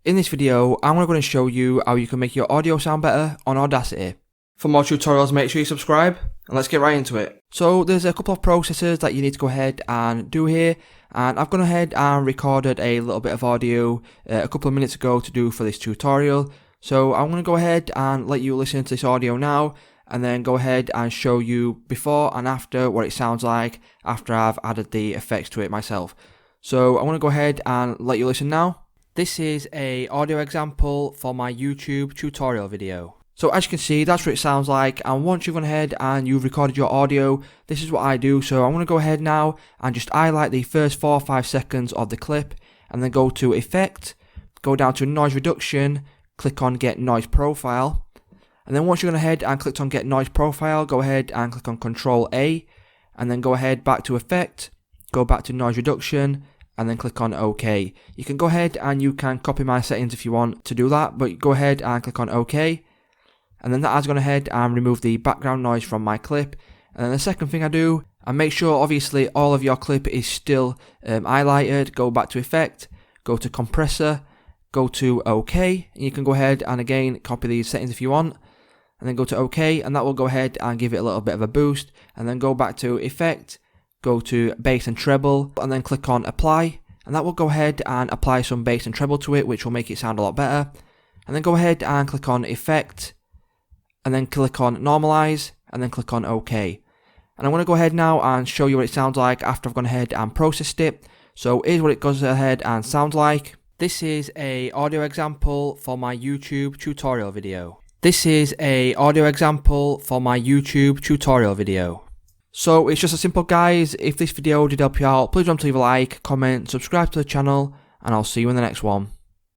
In this video, I'm going to show you how you can make your audio sound better on Audacity. For more tutorials, make sure you subscribe, and let's get right into it. So there's a couple of processes that you need to go ahead and do here, and I've gone ahead and recorded a little bit of audio a couple of minutes ago to do for this tutorial. So I'm going to go ahead and let you listen to this audio now, and then go ahead and show you before and after what it sounds like after I've added the effects to it myself. So I'm going to go ahead and let you listen now. This is an audio example for my YouTube tutorial video. So as you can see, that's what it sounds like, and once you've gone ahead and you've recorded your audio, this is what I do. So I'm going to go ahead now and just highlight the first 4 or 5 seconds of the clip, and then go to Effect, go down to Noise Reduction, click on Get Noise Profile, and then once you've gone ahead and clicked on Get Noise Profile, go ahead and click on Control A, and then go ahead back to Effect, go back to Noise Reduction, and then click on OK. You can go ahead and you can copy my settings if you want to do that, but go ahead and click on OK. And then that has gone ahead and removed the background noise from my clip. And then the second thing I do, and make sure obviously all of your clip is still highlighted, go back to Effect, go to Compressor, go to OK, and you can go ahead and again copy these settings if you want, and then go to OK, and that will go ahead and give it a little bit of a boost, and then go back to Effect, go to Bass and Treble, and then click on Apply, and that will go ahead and apply some bass and treble to it, which will make it sound a lot better. And then go ahead and click on Effect, and then click on Normalize, and then click on OK. And I'm going to go ahead now and show you what it sounds like after I've gone ahead and processed it. So here's what it goes ahead and sounds like. This is an audio example for my YouTube tutorial video. This is an audio example for my YouTube tutorial video. So it's just as simple, guys. If this video did help you out, please remember to leave a like, comment, subscribe to the channel, and I'll see you in the next one.